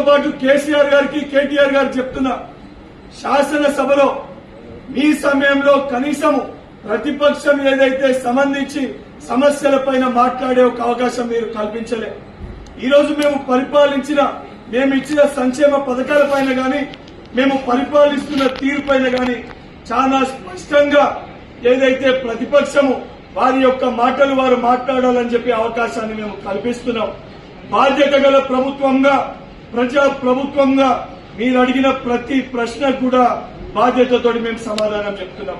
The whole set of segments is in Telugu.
పాటు కేసీఆర్ గారికి కేటీఆర్ గారు చెప్తున్నా, శాసనసభలో మీ సమయంలో కనీసం ప్రతిపక్షం ఏదైతే సంబంధించి సమస్యలపైన మాట్లాడే ఒక అవకాశం మీరు కల్పించలే. ఈరోజు మేము ఇచ్చిన సంక్షేమ పథకాలపైన గాని, మేము పరిపాలిస్తున్న తీరుపైన గాని చాలా స్పష్టంగా ఏదైతే ప్రతిపక్షము వారి యొక్క మాటలు వారు మాట్లాడాలని చెప్పి అవకాశాన్ని మేము కల్పిస్తున్నాం. బాధ్యత గల ప్రభుత్వంగా, ప్రజా ప్రభుత్వంగా మీరు అడిగిన ప్రతి ప్రశ్న కూడా బాధ్యతతో మేము సమాధానం చెప్తున్నాం.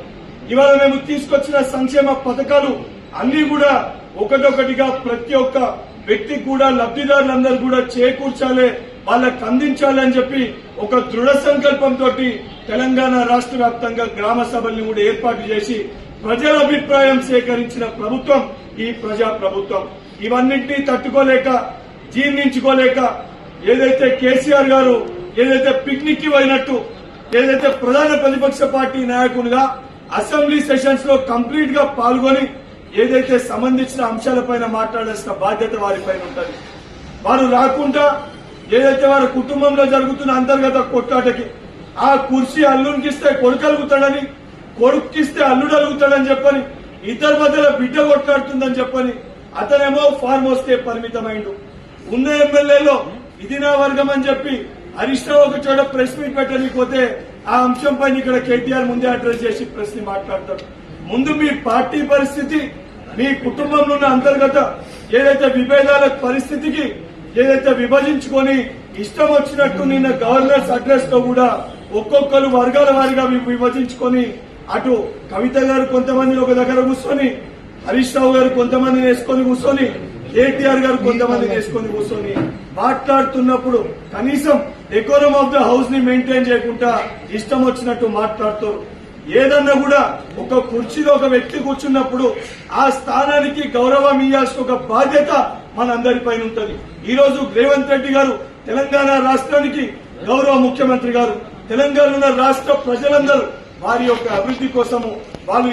ఇవాళ మేము తీసుకొచ్చిన సంక్షేమ పథకాలు అన్ని కూడా ఒకటొకటిగా ప్రతి ఒక్క వ్యక్తికి కూడా, లబ్దిదారులందరూ కూడా చేకూర్చాలి, వాళ్ళకు అందించాలి అని చెప్పి ఒక దృఢ సంకల్పంతో తెలంగాణ రాష్ట్ర వ్యాప్తంగా గ్రామ సభల్ని కూడా ఏర్పాటు చేసి ప్రజల అభిప్రాయం సేకరించిన ప్రభుత్వం ఈ ప్రజా ప్రభుత్వం. ఇవన్నింటినీ తట్టుకోలేక, జీర్ణించుకోలేక ఏదైతే కేసీఆర్ గారు ఏదైతే పిక్నిక్ కి పోయినట్టు, ఏదైతే ప్రధాన ప్రతిపక్ష పార్టీ నాయకునిగా అసెంబ్లీ సెషన్స్ లో కంప్లీట్ గా పాల్గొని ఏదైతే సంబంధించిన అంశాలపైన మాట్లాడాల్సిన బాధ్యత వారిపైన ఉంటుంది. వారు రాకుండా ఏదైతే వారి కుటుంబంలో జరుగుతున్న అంతర్గత కొట్లాటకి ఆ కుర్చీ అల్లునికిస్తే కొడుకు అలుగుతాడని, కొడుకుకిస్తే అల్లుడు అలుగుతాడని చెప్పని, ఇద్దరి మధ్యలో బిడ్డ కొట్లాడుతుందని చెప్పని అతనేమో ఫార్మ్ హౌస్కే పరిమితమైండు. ఉన్న ఎమ్మెల్యేలో ఇది నా వర్గం అని చెప్పి హరీష్ రావు ఒక చోట ప్రెస్ మీట్ పెట్టకపోతే ఆ అంశం పైన ఇక్కడ కేటీఆర్ ముందే అడ్రస్ చేసి ప్రెస్ ని మాట్లాడతాడు. ముందు మీ పార్టీ పరిస్థితి, మీ కుటుంబంలో ఉన్న అంతర్గత ఏదైతే విభేదాల పరిస్థితికి ఏదైతే విభజించుకొని ఇష్టం వచ్చినట్టు నిన్న గవర్నర్స్ అడ్రస్ లో కూడా ఒక్కొక్కరు వర్గాల వారిగా విభజించుకొని అటు కవిత గారు కొంతమందిని ఒక దగ్గర కూర్చొని, హరీష్ రావు గారు కొంతమందిని వేసుకొని కూర్చొని, కేటీఆర్ గారు కొంతమందిని వేసుకొని కూర్చొని మాట్లాడుతున్నప్పుడు కనీసం డెకోరం ఆఫ్ ద హౌస్ ని మెయింటైన్ చేయకుండా ఇష్టం వచ్చినట్టు మాట్లాడుతారు. ఏదన్నా కూడా ఒక కుర్చీలో ఒక వ్యక్తి కూర్చున్నప్పుడు ఆ స్థానానికి గౌరవం ఇవ్వాల్సిన ఒక బాధ్యత మనందరిపైన ఉంటుంది. ఈ రోజు రేవంత్ రెడ్డి గారు తెలంగాణ రాష్ట్రానికి గౌరవ ముఖ్యమంత్రి గారు, తెలంగాణ రాష్ట్ర ప్రజలందరూ వారి యొక్క అభివృద్ధి కోసము వాళ్ళు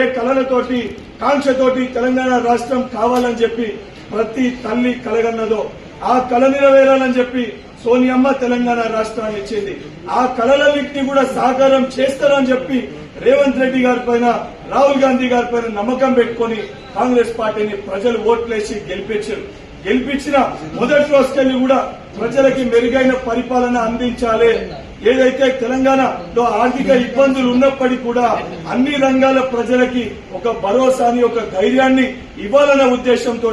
ఏ కళలతోటి కాంక్షతోటి తెలంగాణ రాష్ట్రం కావాలని చెప్పి ప్రతి తల్లి కలగన్నదో ఆ కళ నెరవేరాలని చెప్పి సోనియమ్మ తెలంగాణ రాష్ట్రాన్ని ఇచ్చింది. ఆ కళలన్నింటినీ కూడా సాకారం చేస్తారని చెప్పి రేవంత్ రెడ్డి గారి పైన, రాహుల్ గాంధీ గారి పైన నమ్మకం పెట్టుకుని కాంగ్రెస్ పార్టీని ప్రజలు ఓట్లేసి గెలిపించిన మొదటి రోజుకెళ్లి కూడా ప్రజలకి మెరుగైన పరిపాలన అందించాలి. ఏదైతే తెలంగాణలో ఆర్థిక ఇబ్బందులు ఉన్నప్పటికీ కూడా అన్ని రంగాల ప్రజలకి ఒక భరోసాని, ఒక ధైర్యాన్ని ఇవ్వాలన్న ఉద్దేశంతో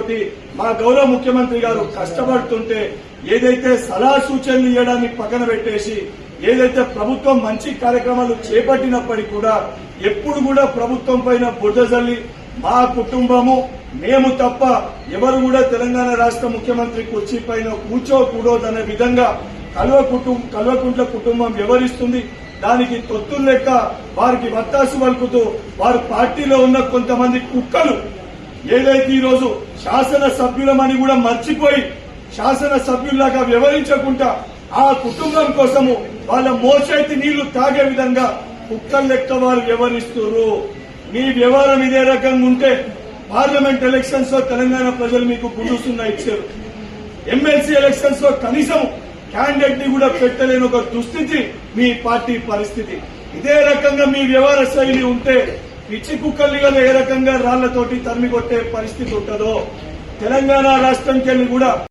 మా గౌరవ ముఖ్యమంత్రి గారు కష్టపడుతుంటే ఏదైతే సలహా సూచనలు ఇవ్వడాన్ని పక్కన పెట్టేసి ఏదైతే ప్రభుత్వం మంచి కార్యక్రమాలు చేపట్టినప్పటికీ కూడా ఎప్పుడు కూడా ప్రభుత్వం పైన బురద జల్లి మా కుటుంబము మేము తప్ప ఎవరు కూడా తెలంగాణ రాష్ట్ర ముఖ్యమంత్రి కుర్చీ పైన కూర్చోకూడదనే విధంగా కల్వకుంట్ల కుటుంబం వ్యవహరిస్తుంది. దానికి తొత్తులు లెక్క వారికి వత్తాసు పలుకుతూ వారు పార్టీలో ఉన్న కొంతమంది కుక్కలు ఏదైతే ఈరోజు శాసనసభ్యులమని కూడా మర్చిపోయి శాసనసభ్యుల్లాగా వ్యవహరించకుండా ఆ కుటుంబం కోసము వాళ్ళ మోచేతి నీళ్లు తాగే విధంగా కుక్కల లెక్క వారు వ్యవహరిస్తున్నారు. మీ వ్యవహారం ఇదే రకంగా ఉంటే పార్లమెంట్ ఎలక్షన్స్ లో తెలంగాణ ప్రజలు మీకు గుండుసున్నా ఇచ్చారు. ఎమ్మెల్సీ ఎలక్షన్స్ లో కనీసం క్యాండిడేట్ ని కూడా పెట్టలేని ఒక దుస్థితి మీ పార్టీ పరిస్థితి. ఇదే రకంగా మీ వ్యవహార శైలి ఉంటే పిచ్చి కుక్కల్ని ఏ రకంగా రాళ్లతోటి తరిమి కొట్టే పరిస్థితి ఉంటుందో తెలంగాణ రాష్ట్రంకెళ్ళి కూడా